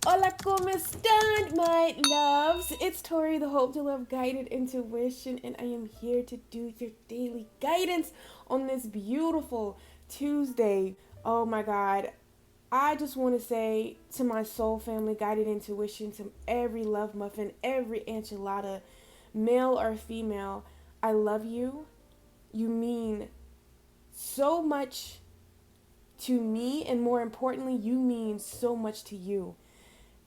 Hola, ¿cómo están, my loves? It's Tori, the Hope Dealer of Guided Intuition, and I am here to do your daily guidance on this beautiful Tuesday. Oh my God. I just want to say to my soul family, Guided Intuition, to every love muffin, every enchilada, male or female, I love you. You mean so much to me, and more importantly, you mean so much to you.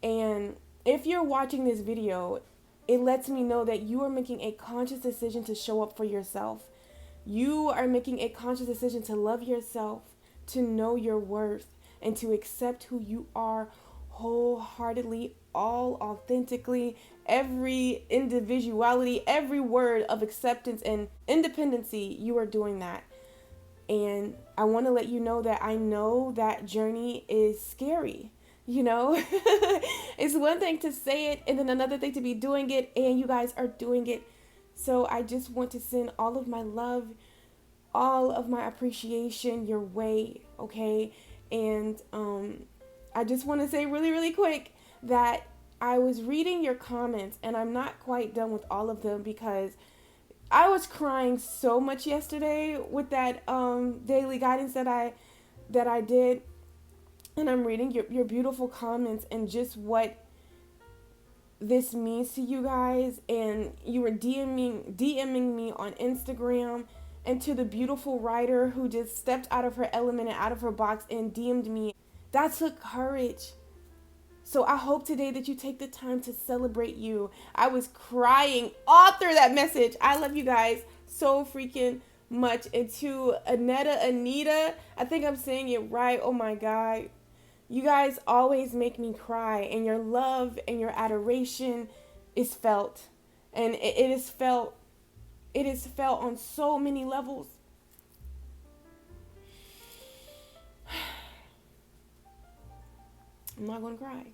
And if you're watching this video, it lets me know that you are making a conscious decision to show up for yourself. You are making a conscious decision to love yourself, to know your worth, and to accept who you are wholeheartedly, all authentically, every individuality, every word of acceptance and independency. You are doing that. And I want to let you know that I know that journey is scary. You know, it's one thing to say it and then another thing to be doing it, and you guys are doing it. So I just want to send all of my love, all of my appreciation your way, okay? And I just want to say really, really quick that I was reading your comments, and I'm not quite done with all of them because I was crying so much yesterday with that daily guidance that I did, and I'm reading your beautiful comments and just what this means to you guys. And you were DMing me on Instagram, and to the beautiful writer who just stepped out of her element and out of her box and DM'd me. That took courage. So I hope today that you take the time to celebrate you. I was crying all through that message. I love you guys so freaking much. And to Anita, I think I'm saying it right. Oh my God. You guys always make me cry, and your love and your adoration is felt. And it is felt. It is felt on so many levels. I'm not going to cry.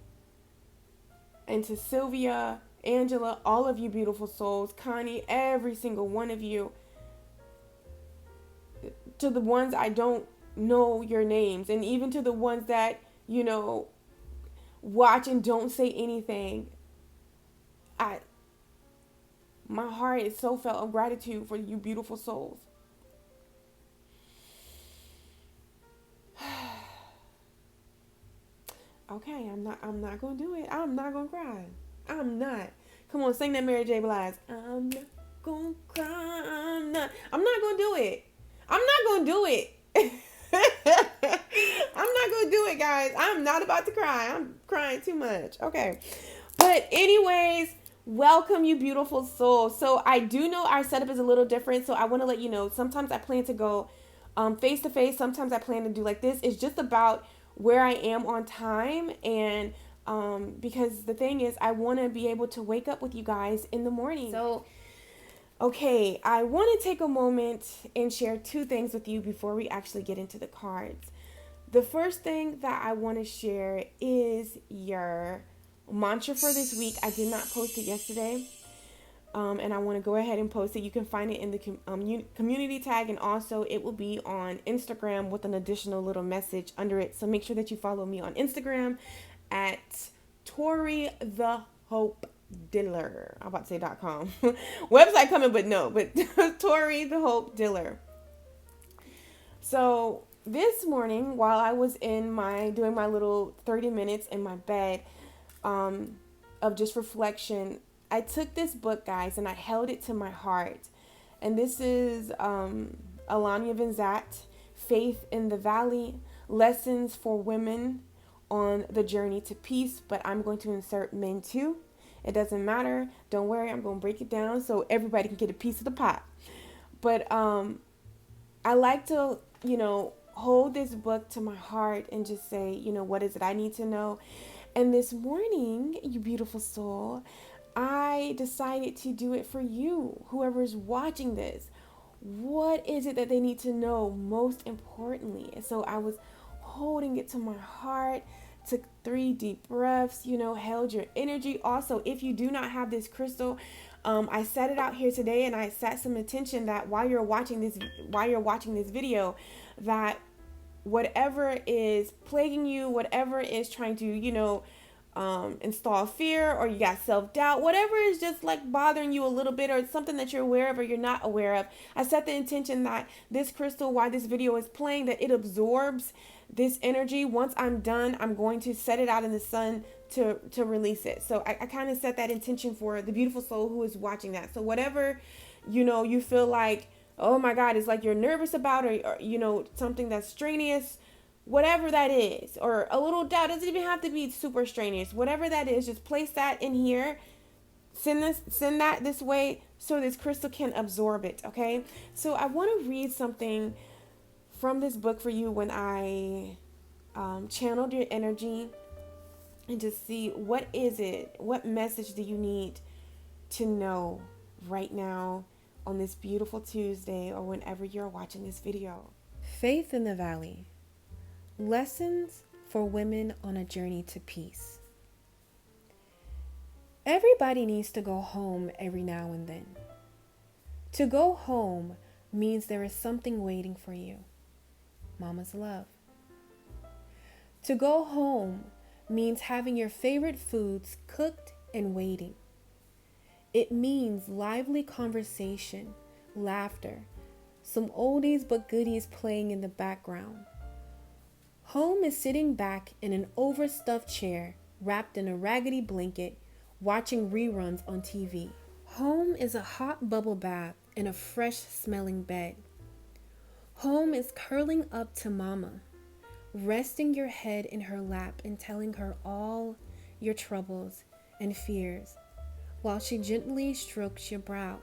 And to Sylvia, Angela, all of you beautiful souls, Connie, every single one of you, to the ones I don't know your names, and even to the ones that, you know, watch and don't say anything, my heart is so filled of gratitude for you beautiful souls. Okay, I'm not gonna do it. I'm not gonna cry. I'm not. Come on, sing that Mary J. Blige. I'm not gonna cry. I'm not gonna do it. I'm not gonna do it. I'm not gonna do it, guys. I'm not about to cry. I'm crying too much. Okay. But anyways, welcome you beautiful souls. So I do know our setup is a little different. So I want to let you know, sometimes I plan to go face to face. Sometimes I plan to do like this. It's just about where I am on time. And because the thing is, I want to be able to wake up with you guys in the morning. So okay, I want to take a moment and share two things with you before we actually get into the cards. The first thing that I want to share is your mantra for this week. I did not post it yesterday, and I want to go ahead and post it. You can find it in the community tag, and also it will be on Instagram with an additional little message under it. So make sure that you follow me on Instagram at torithehopedealer. I'm about to say .com. Website coming, but no, but Tori the Hope Dealer. So this morning, while I was doing my little 30 minutes in my bed of just reflection, I took this book, guys, and I held it to my heart. And this is Alania Vinzat, Faith in the Valley, Lessons for Women on the Journey to Peace. But I'm going to insert men too. It doesn't matter. Don't worry. I'm going to break it down so everybody can get a piece of the pie. But I like to, hold this book to my heart and just say, what is it I need to know? And this morning, you beautiful soul, I decided to do it for you, whoever's watching this. What is it that they need to know most importantly? And so I was holding it to my heart, took 3 deep breaths, held your energy. Also, if you do not have this crystal, I set it out here today, and I set some intention that while you're watching this video, that whatever is plaguing you, whatever is trying to, install fear, or you got self-doubt, whatever is just like bothering you a little bit, or it's something that you're aware of or you're not aware of. I set the intention that this crystal, while this video is playing, that it absorbs this energy. Once I'm done, I'm going to set it out in the sun to release it. So I kind of set that intention for the beautiful soul who is watching that. So whatever, you feel like, oh my God, it's like you're nervous about, or something that's strenuous, whatever that is, or a little doubt, doesn't even have to be super strenuous, whatever that is, just place that in here. Send that this way so this crystal can absorb it. Okay, so I want to read something from this book for you when I channeled your energy, and just see what message do you need to know right now on this beautiful Tuesday, or whenever you're watching this video. Faith in the Valley. Lessons for women on a journey to peace. Everybody needs to go home every now and then. To go home means there is something waiting for you. Mama's love. To go home means having your favorite foods cooked and waiting. It means lively conversation, laughter, some oldies but goodies playing in the background. Home is sitting back in an overstuffed chair, wrapped in a raggedy blanket, watching reruns on TV. Home is a hot bubble bath in a fresh smelling bed. Home is curling up to Mama, resting your head in her lap and telling her all your troubles and fears while she gently strokes your brow.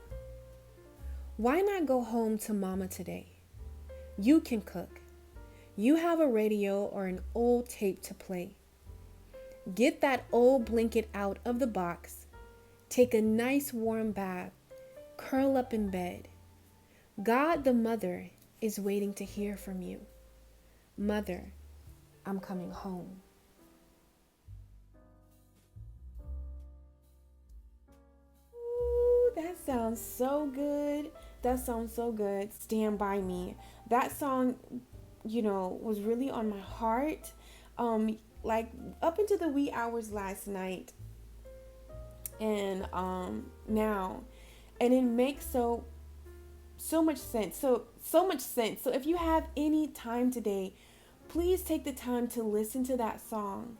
Why not go home to Mama today? You can cook. You have a radio or an old tape to play. Get that old blanket out of the box. Take a nice warm bath. Curl up in bed. God the Mother is waiting to hear from you. Mother, I'm coming home. Ooh, that sounds so good. That sounds so good. Stand By Me. That song, was really on my heart. Like up into the wee hours last night. And now. And it makes so much sense. So much sense. So if you have any time today, please take the time to listen to that song.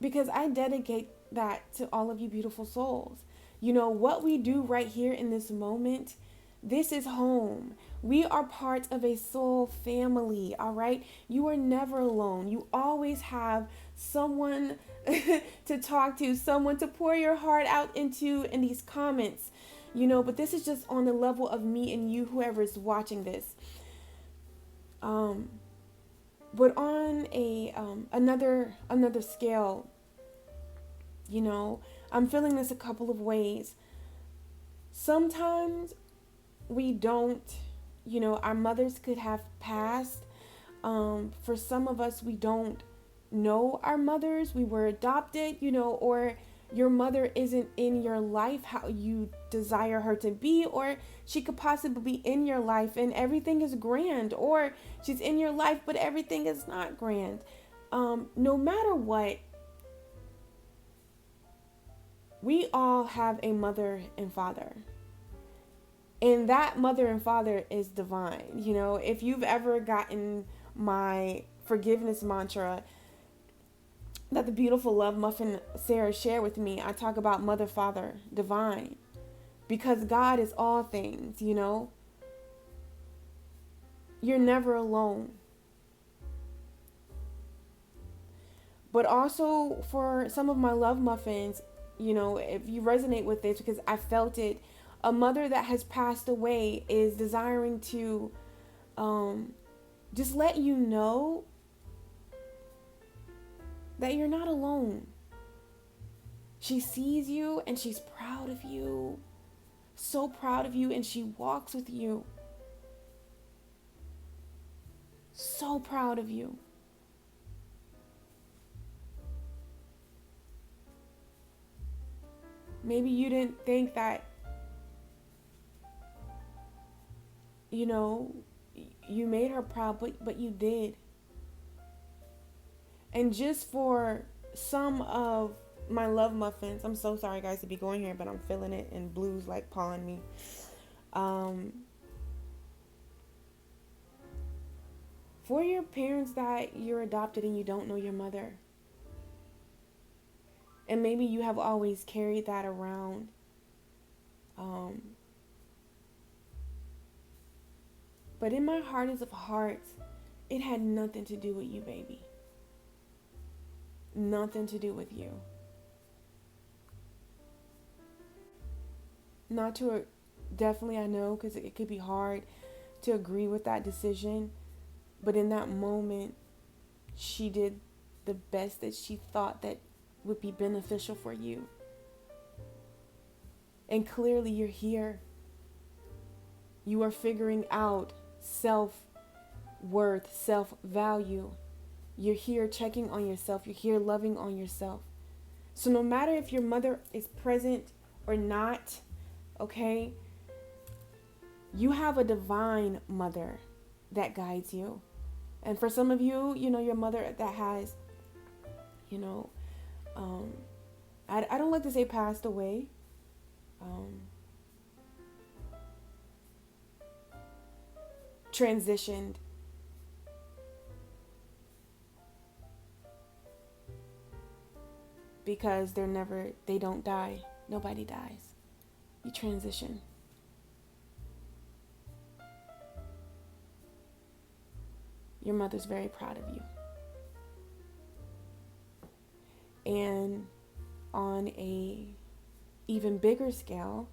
Because I dedicate that to all of you beautiful souls. What we do right here in this moment, this is home. We are part of a soul family, all right? You are never alone. You always have someone to talk to, someone to pour your heart out into in these comments, but this is just on the level of me and you, whoever is watching this. But on a another scale, I'm feeling this a couple of ways. Sometimes we don't, our mothers could have passed. For some of us, we don't know our mothers. We were adopted, or your mother isn't in your life how you desire her to be, or she could possibly be in your life and everything is grand, or she's in your life but everything is not grand. No matter what, we all have a mother and father. And that mother and father is divine. If you've ever gotten my forgiveness mantra that the beautiful love muffin Sarah shared with me, I talk about mother, father, divine. Because God is all things, You're never alone. But also for some of my love muffins, if you resonate with this, because I felt it, a mother that has passed away is desiring to just let you know that you're not alone. She sees you and she's proud of you. So proud of you, and she walks with you. So proud of you. Maybe you didn't think that, you made her proud, but you did. And just for some of my love muffins, I'm so sorry guys to be going here, but I'm feeling it and blues like pawing me. For your parents that you're adopted and you don't know your mother, and maybe you have always carried that around, but in my hardest of hearts, it had nothing to do with you, baby. Nothing to do with you. Not to, definitely I know, because it could be hard to agree with that decision. But in that moment, she did the best that she thought that would be beneficial for you. And clearly you're here. You are figuring out self-worth, self-value. You're here checking on yourself. You're here loving on yourself. So no matter if your mother is present or not, okay, you have a divine mother that guides you. And for some of you, your mother that has, I don't like to say passed away. Transitioned. Because they don't die. Nobody dies. You transition. Your mother's very proud of you. And on a even bigger scale,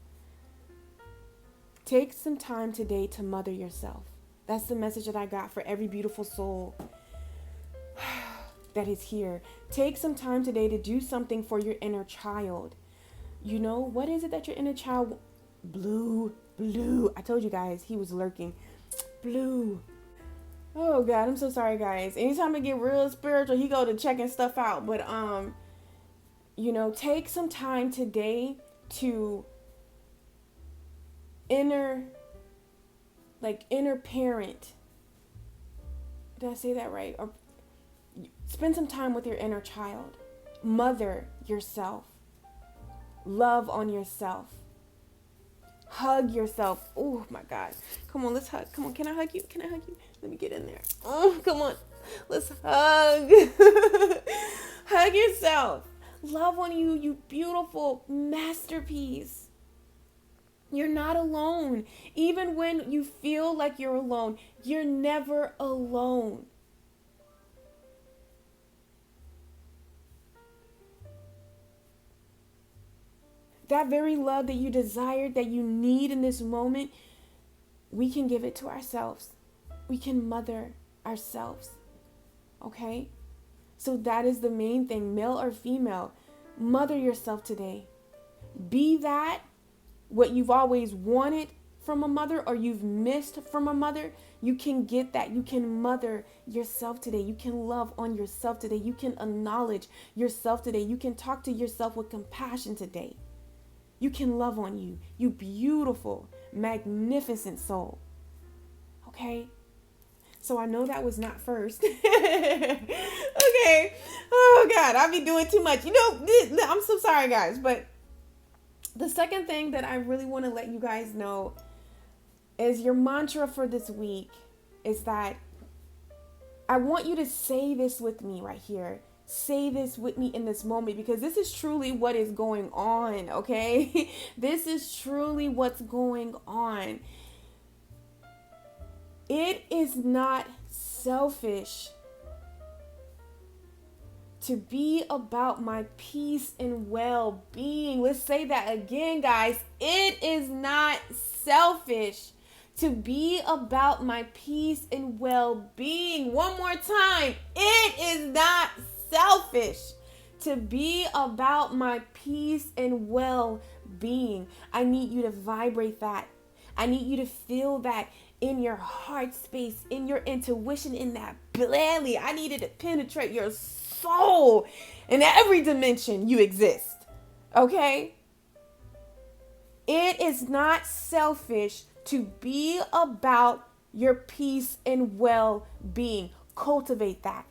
take some time today to mother yourself. That's the message that I got for every beautiful soul that is here. Take some time today to do something for your inner child. What is it that your inner child... Blue. I told you guys, he was lurking. Blue. Oh God, I'm so sorry guys. Anytime I get real spiritual, he go to checking stuff out. But take some time today to inner parent. Did I say that right? Or spend some time with your inner child. Mother yourself. Love on yourself. Hug yourself. Oh my God. Come on, let's hug. Come on, can I hug you? Let me get in there. Oh, come on. Let's hug. Hug yourself. Love on you, you beautiful masterpiece. You're not alone. Even when you feel like you're alone, you're never alone. That very love that you desire, that you need in this moment, we can give it to ourselves. We can mother ourselves. Okay? So that is the main thing, male or female. Mother yourself today. Be that what you've always wanted from a mother or you've missed from a mother. You can get that. You can mother yourself today. You can love on yourself today. You can acknowledge yourself today. You can talk to yourself with compassion today. You can love on you. You beautiful, magnificent soul. Okay? So I know that was not first. Okay. Oh God, I be doing too much. I'm so sorry guys, but the second thing that I really want to let you guys know is your mantra for this week is that I want you to say this with me right here. Say this with me in this moment because this is truly what is going on, okay? This is truly what's going on. It is not selfish to be about my peace and well-being. Let's say that again, guys. It is not selfish to be about my peace and well-being. One more time. It is not selfish to be about my peace and well-being. I need you to vibrate that. I need you to feel that in your heart space, in your intuition, in that belly. I need it to penetrate your soul in every dimension you exist. Okay? It is not selfish to be about your peace and well-being. Cultivate that.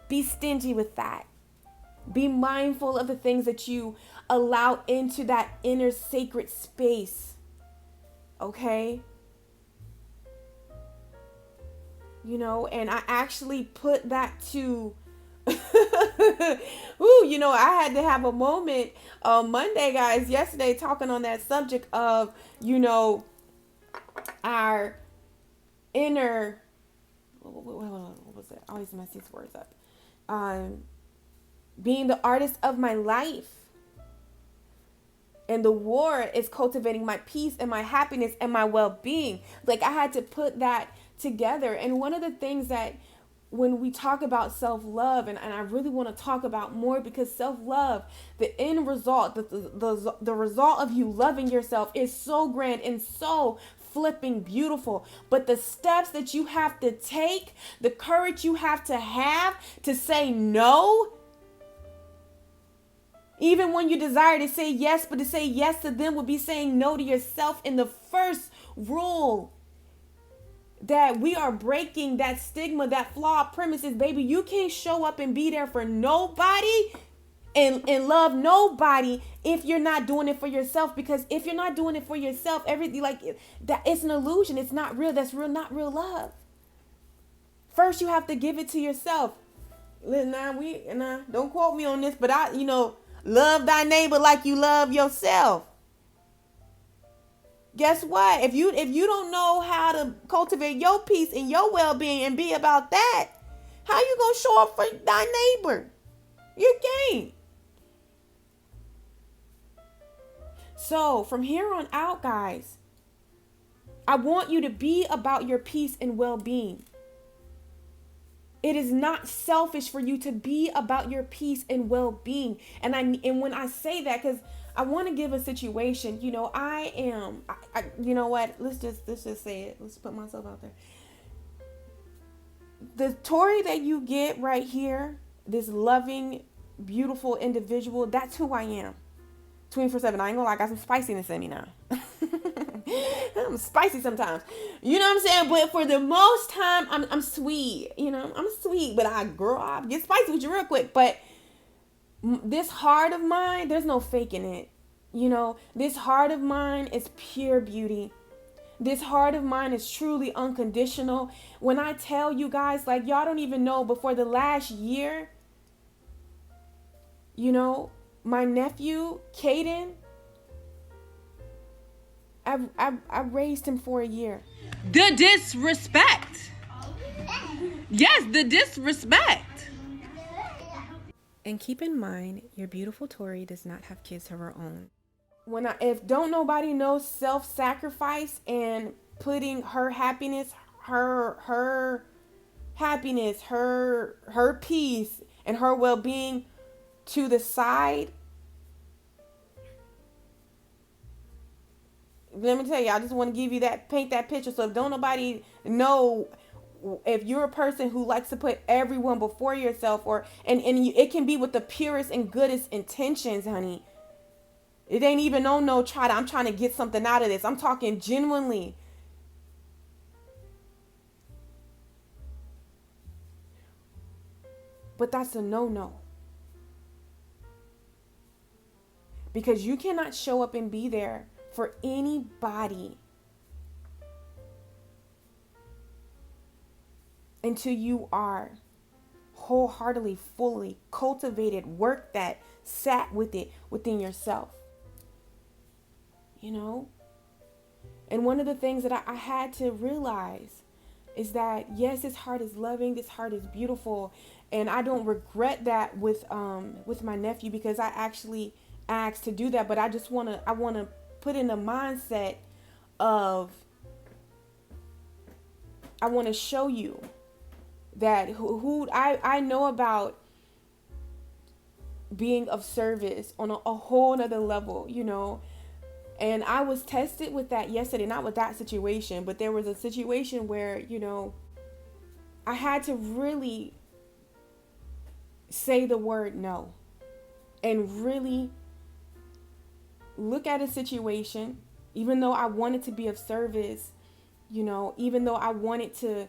Be stingy with that. Be mindful of the things that you allow into that inner sacred space. Okay? You know, and I actually put that to ooh, you know, I had to have a moment on Monday, guys, yesterday, talking on that subject of, you know, our inner, what was it? I always mess these words up. Being the artist of my life. And the war is cultivating my peace and my happiness and my well-being. Like, I had to put that together. And one of the things that when we talk about self-love, and I really want to talk about more, because self-love, the end result, the result of you loving yourself is so grand and so flipping beautiful. But the steps that you have to take, the courage you have to say no, even when you desire to say yes, but to say yes to them would be saying no to yourself. In the first rule that we are breaking, that stigma, that flawed premises, baby, you can't show up and be there for nobody and love nobody if you're not doing it for yourself. Because if you're not doing it for yourself, everything like that, it's an illusion. It's not real. That's real, not real love. First, you have to give it to yourself. Don't quote me on this, but love thy neighbor like you love yourself. Guess what? If you don't know how to cultivate your peace and your well-being and be about that, how you gonna show up for thy neighbor? You can't. So from here on out, guys, I want you to be about your peace and well-being. It is not selfish for you to be about your peace and well-being. And when I say that, because I want to give a situation, you know, you know what? Let's just say it. Let's put myself out there. The Tori that you get right here, this loving, beautiful individual, that's who I am. 24/7. I ain't gonna lie, I got some spiciness in me now. I'm spicy sometimes. You know what I'm saying? But for the most time, I'm sweet. You know, I'm sweet, but I get spicy with you real quick. But this heart of mine, there's no faking it. You know, this heart of mine is pure beauty. This heart of mine is truly unconditional. When I tell you guys, like, y'all don't even know, before the last year, you know, my nephew, Caden, I raised him for a year. The disrespect. Yes, the disrespect. And keep in mind, your beautiful Tori does not have kids of her own. If don't nobody know self-sacrifice and putting her happiness, her happiness, her peace and her well-being to the side. Let me tell you, I just want to give you paint that picture. So if don't nobody know, if you're a person who likes to put everyone before yourself, it can be with the purest and goodest intentions, honey. It ain't even I'm trying to get something out of this. I'm talking genuinely. But that's a no-no. Because you cannot show up and be there for anybody until you are wholeheartedly, fully cultivated, work that, sat with it within yourself. You know? And one of the things that I had to realize is that, yes, this heart is loving, this heart is beautiful, and I don't regret that with my nephew, because I actually asked to do that. But I want to put in a mindset of, I want to show you that who I know about being of service on a whole nother level, you know. And I was tested with that yesterday, not with that situation, but there was a situation where, you know, I had to really say the word no and really look at a situation, even though I wanted to be of service, you know, even though I wanted to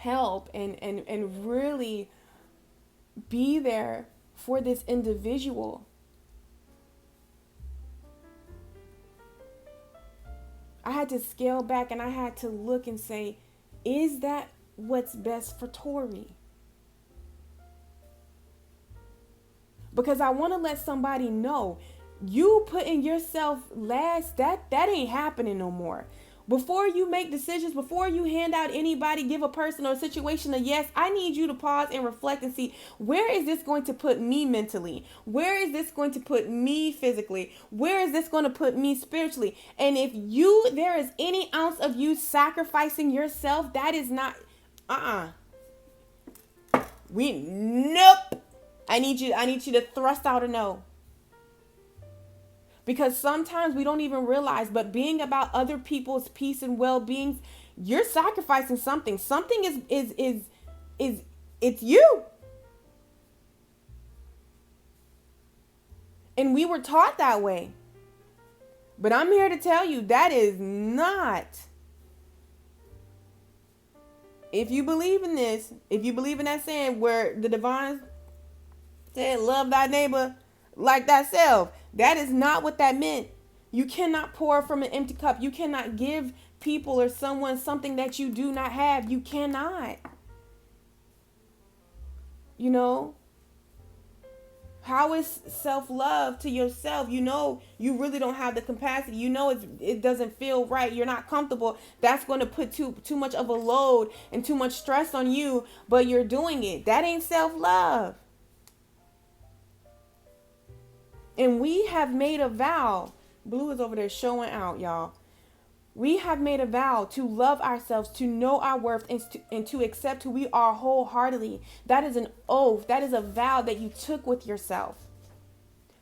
help and really be there for this individual. I had to scale back and I had to look and say, is that what's best for Tori? Because I want to let somebody know, you putting yourself last, that ain't happening no more. Before you make decisions, before you hand out anybody, give a person or a situation a yes, I need you to pause and reflect and see, where is this going to put me mentally? Where is this going to put me physically? Where is this going to put me spiritually? And if there is any ounce of you sacrificing yourself, that is not, nope. I need you to thrust out a no. Because sometimes we don't even realize, but being about other people's peace and well-being, you're sacrificing something. Something is it's you. And we were taught that way. But I'm here to tell you that is not. If you believe in this, if you believe in that saying where the divine said, love thy neighbor like thyself, that is not what that meant. You cannot pour from an empty cup. You cannot give people or someone something that you do not have. You cannot. You know, how is self-love to yourself? You know, you really don't have the capacity. You know, it doesn't feel right. You're not comfortable. That's going to put too much of a load and too much stress on you, but you're doing it. That ain't self-love. And we have made a vow. Blue is over there showing out, y'all. We have made a vow to love ourselves, to know our worth, and to accept who we are wholeheartedly. That is an oath. That is a vow that you took with yourself.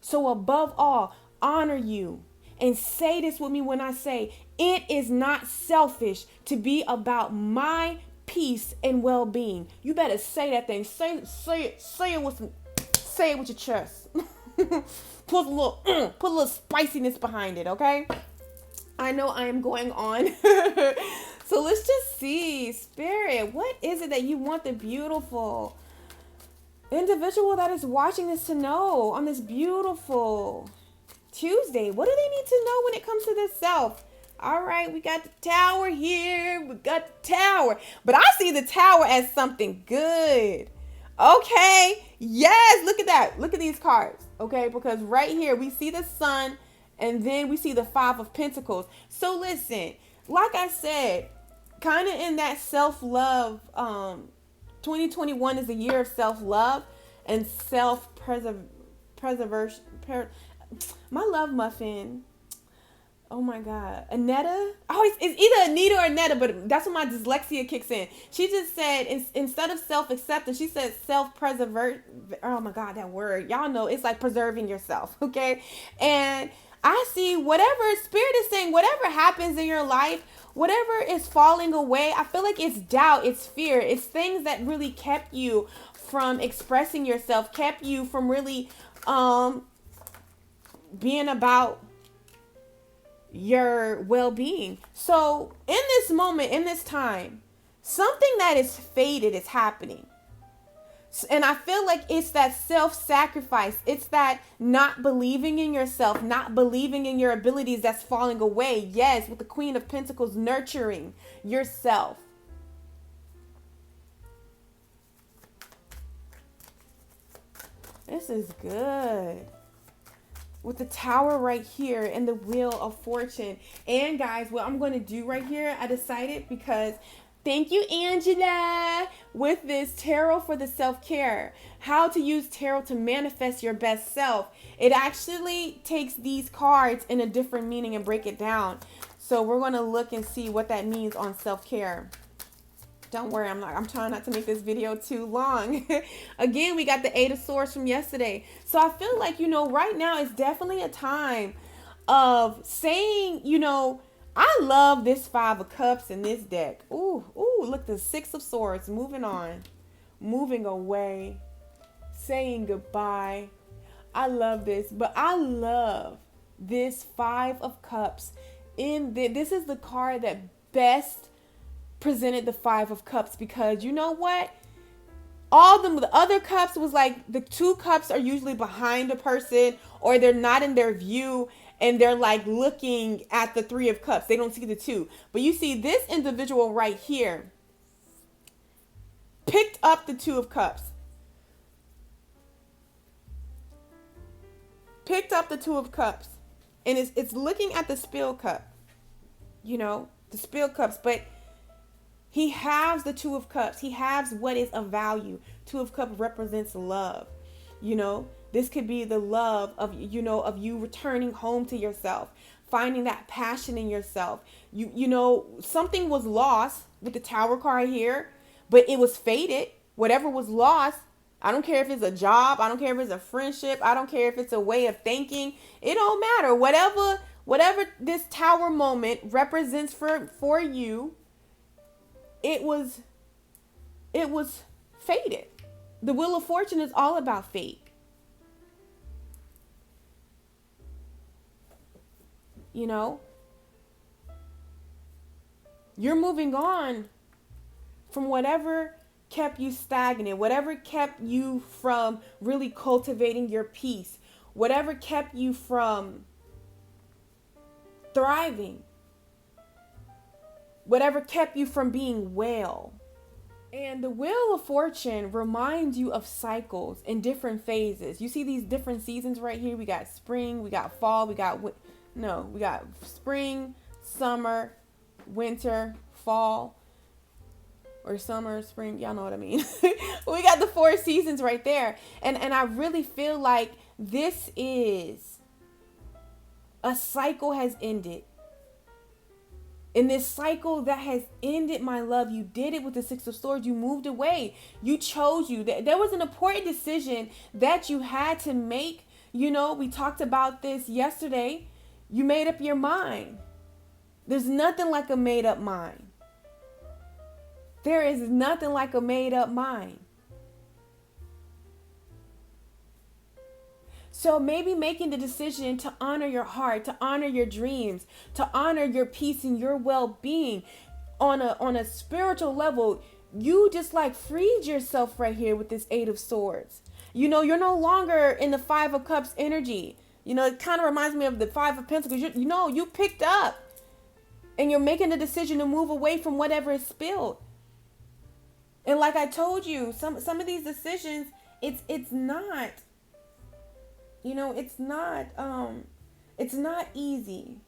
So above all, honor you. And say this with me when I say, it is not selfish to be about my peace and well-being. You better say that thing. Say it with your chest. Put a little spiciness behind it, okay? I know I am going on. So let's just see, Spirit, what is it that you want the beautiful individual that is watching this to know on this beautiful Tuesday? What do they need to know when it comes to this self? All right, we got the tower here. We got the tower. But I see the tower as something good. Okay. Yes. Look at that. Look at these cards. Okay. Because right here we see the sun and then we see the 5 of Pentacles. So listen, like I said, kind of in that self-love, 2021 is a year of self-love and self-preservation. My love muffin. Oh my God. Anetta? Oh, it's either Anita or Anetta, but that's when my dyslexia kicks in. She just said, instead of self-acceptance, she said self-preservation. Oh my God, that word. Y'all know it's like preserving yourself, okay? And I see whatever Spirit is saying, whatever happens in your life, whatever is falling away, I feel like it's doubt, it's fear, it's things that really kept you from expressing yourself, kept you from really being about your well-being. So in this moment, in this time, something that is faded is happening. And I feel like it's that self-sacrifice. It's that not believing in yourself, not believing in your abilities that's falling away. Yes, with the Queen of Pentacles, nurturing yourself. This is good. With the Tower right here and the Wheel of Fortune. And guys, what I'm going to do right here, I decided, because thank you, Angela, with this tarot for the self-care. How to use tarot to manifest your best self. It actually takes these cards in a different meaning and break it down. So we're going to look and see what that means on self-care. Don't worry, I'm trying not to make this video too long. Again, we got the 8 of Swords from yesterday. So I feel like, right now is definitely a time of saying, I love this 5 of Cups in this deck. Ooh, look, the 6 of Swords. Moving on. Moving away. Saying goodbye. I love this. But I love this 5 of Cups. This is the card that best presented the Five of Cups, because you know what? All the other cups was like, the two cups are usually behind a person, or they're not in their view, and they're like looking at the Three of Cups. They don't see the two. But you see this individual right here picked up the Two of Cups. Picked up the Two of Cups. And it's looking at the spill cup. You know, the spill cups. But he has the Two of Cups. He has what is of value. Two of Cups represents love. You know, this could be the love of, you know, of you returning home to yourself, finding that passion in yourself. You know, something was lost with the Tower card here, but it was faded. Whatever was lost, I don't care if it's a job, I don't care if it's a friendship, I don't care if it's a way of thinking. It don't matter. Whatever this Tower moment represents for you, it was faded. The Wheel of Fortune is all about fate. You know, you're moving on from whatever kept you stagnant, whatever kept you from really cultivating your peace, whatever kept you from thriving, whatever kept you from being well. And the Wheel of Fortune reminds you of cycles in different phases. You see these different seasons right here. We got spring, we got fall, we got spring, summer, winter, fall, or summer, spring. Y'all know what I mean. We got the 4 seasons right there. And I really feel like this is a cycle has ended. In this cycle that has ended, my love, you did it with the Six of Swords. You moved away. You chose you. There was an important decision that you had to make. You know, we talked about this yesterday. You made up your mind. There's nothing like a made up mind. There is nothing like a made up mind. So maybe making the decision to honor your heart, to honor your dreams, to honor your peace and your well-being on a spiritual level, you just like freed yourself right here with this Eight of Swords. You know, you're no longer in the Five of Cups energy. You know, it kind of reminds me of the Five of Pentacles. You picked up and you're making the decision to move away from whatever is spilled. And like I told you, some of these decisions, it's not, you know, it's not easy.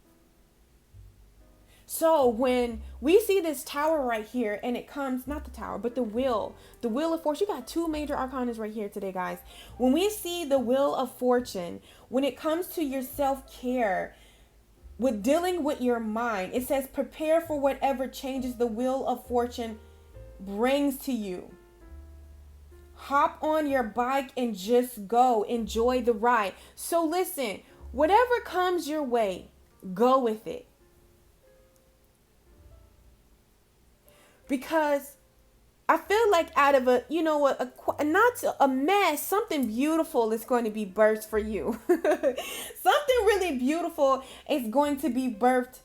So when we see this Tower right here, and it comes, not the Tower, but the Wheel of Fortune. You got 2 major arcanas right here today, guys. When we see the Wheel of Fortune, when it comes to your self-care, with dealing with your mind, it says prepare for whatever changes the Wheel of Fortune brings to you. Hop on your bike and just go. Enjoy the ride. So listen, whatever comes your way, go with it. Because I feel like out of not a mess, something beautiful is going to be birthed for you. Something really beautiful is going to be birthed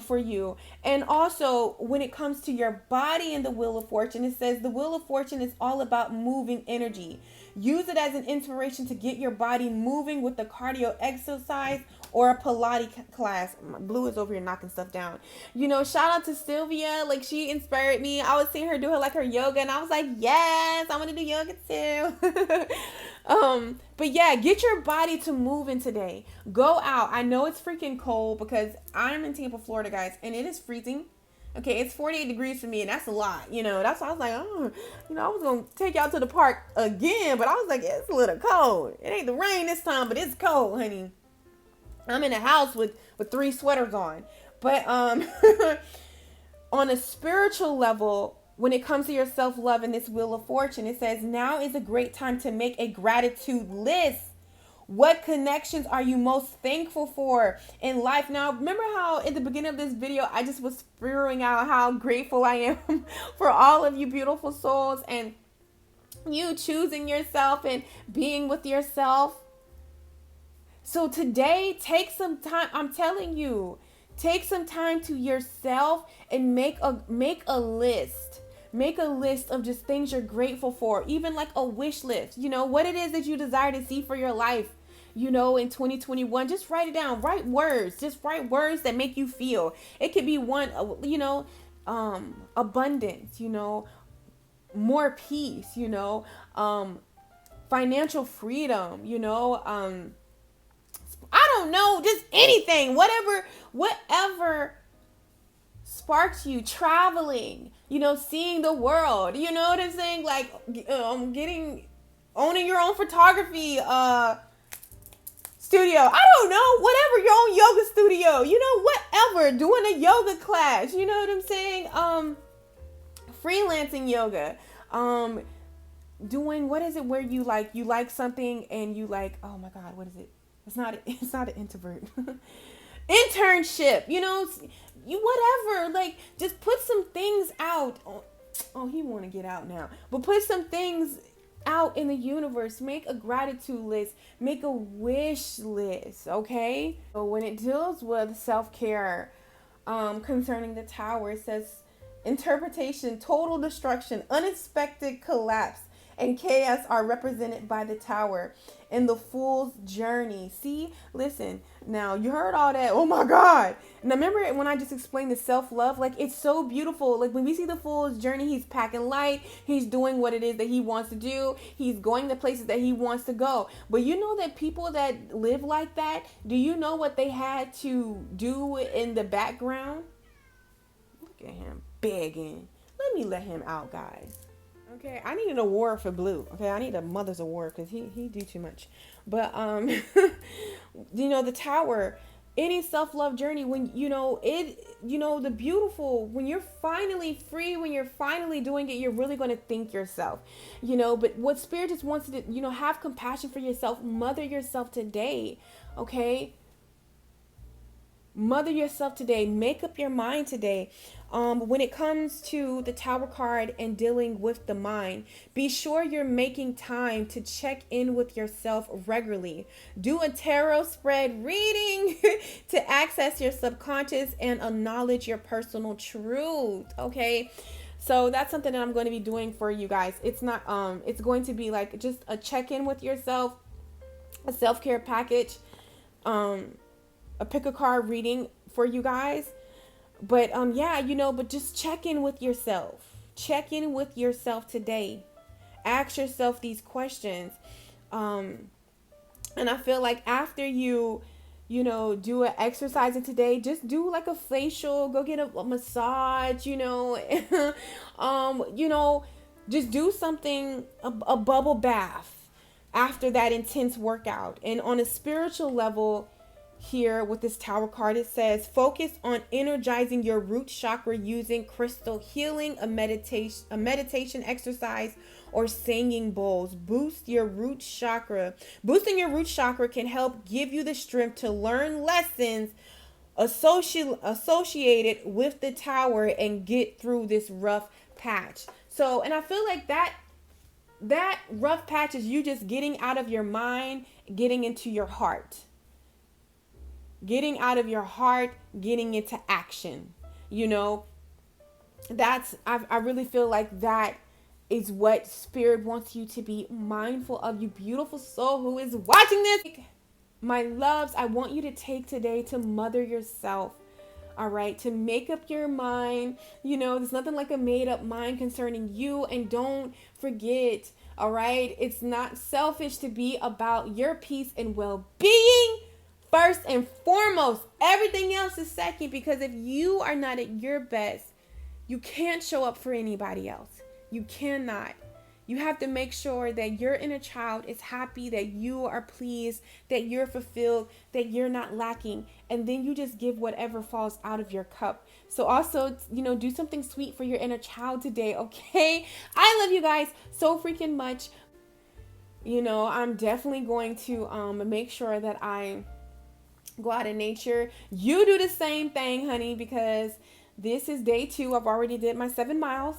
for you. And also, when it comes to your body and the Wheel of Fortune, it says the Wheel of Fortune is all about moving energy. Use it as an inspiration to get your body moving with the cardio exercise or a Pilates class. Blue is over here knocking stuff down. You know, shout out to Sylvia. Like, she inspired me. I was seeing her do her yoga, and I was like, yes, I want to do yoga too. But yeah, get your body to moving today. Go out. I know it's freaking cold because I'm in Tampa, Florida, guys, and it is freezing. Okay, it's 48 degrees for me, and that's a lot. You know, that's why I was like, oh, you know, I was going to take y'all to the park again, but I was like, it's a little cold. It ain't the rain this time, but it's cold, honey. I'm in a house with 3 sweaters on. But on a spiritual level, when it comes to your self-love and this Wheel of Fortune, it says now is a great time to make a gratitude list. What connections are you most thankful for in life? Now, remember how in the beginning of this video, I just was spewing out how grateful I am for all of you beautiful souls and you choosing yourself and being with yourself. So today, take some time. I'm telling you, Take some time to yourself and make a list. Make a list of just things you're grateful for, even like a wish list. What it is that you desire to see for your life, in 2021. Just write it down. Write words. Just write words that make you feel. It could be one, abundance, more peace, financial freedom, I don't know, just anything, whatever sparks you, traveling, seeing the world, you know what I'm saying? Like, owning your own photography, studio. I don't know, whatever, your own yoga studio, whatever, doing a yoga class, you know what I'm saying? Freelancing yoga, doing, what is it where you like something and you like, oh my God, what is it? It's not an introvert. Internship, you whatever, like, just put some things out. Oh, he want to get out now. But put some things out in the universe. Make a gratitude list. Make a wish list, okay? So when it deals with self-care, concerning the tower, it says interpretation, total destruction, unexpected collapse, and chaos are represented by the tower in the fool's journey. See, listen, now you heard all that. Oh my God. Now remember when I just explained the self-love, like, it's so beautiful. Like, when we see the fool's journey, he's packing light. He's doing what it is that he wants to do. He's going to places that he wants to go. But you know that people that live like that, do you know what they had to do in the background? Look at him begging. Let him out, guys. Okay, I need an award for Blue. Okay, I need a mother's award because he do too much. But the tower, any self-love journey, when the beautiful, when you're finally free, when you're finally doing it, you're really going to thank yourself. But what Spirit just wants you to have compassion for yourself, mother yourself today. Okay? Mother yourself today. Make up your mind today. When it comes to the Tower card and dealing with the mind, be sure you're making time to check in with yourself regularly. Do a tarot spread reading to access your subconscious and acknowledge your personal truth. Okay. So that's something that I'm going to be doing for you guys. It's not, it's going to be like just a check-in with yourself, a self-care package, a pick a card reading for you guys. But but just check in with yourself. Check in with yourself today. Ask yourself these questions. And I feel like after you do an exercising today, just do like a facial, go get a massage, just do something, a bubble bath after that intense workout. And on a spiritual level, here with this Tower card, it says focus on energizing your root chakra using crystal healing, a meditation exercise, or singing bowls. Boosting your root chakra can help give you the strength to learn lessons associated with the tower and get through this rough patch. So, and I feel like that rough patch is you just getting out of your mind, getting into your heart. Getting out of your heart, getting into action. I really feel like that is what Spirit wants you to be mindful of, you beautiful soul who is watching this. My loves, I want you to take today to mother yourself. All right, to make up your mind. There's nothing like a made up mind concerning you. And don't forget, all right, it's not selfish to be about your peace and well-being. First and foremost, everything else is second, because if you are not at your best, you can't show up for anybody else. You cannot. You have to make sure that your inner child is happy, that you are pleased, that you're fulfilled, that you're not lacking. And then you just give whatever falls out of your cup. So also, do something sweet for your inner child today, okay? I love you guys so freaking much. I'm definitely going to make sure that I go out in nature. You do the same thing, honey, because this is day 2. I've already did my 7 miles.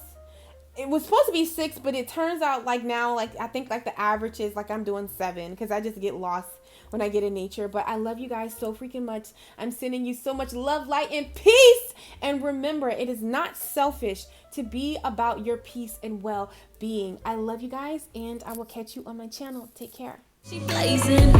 It was supposed to be 6, but it turns out like now, like I think like the average is like I'm doing 7 because I just get lost when I get in nature. But I love you guys so freaking much. I'm sending you so much love, light, and peace. And remember, it is not selfish to be about your peace and well-being. I love you guys, and I will catch you on my channel. Take care. She blazing.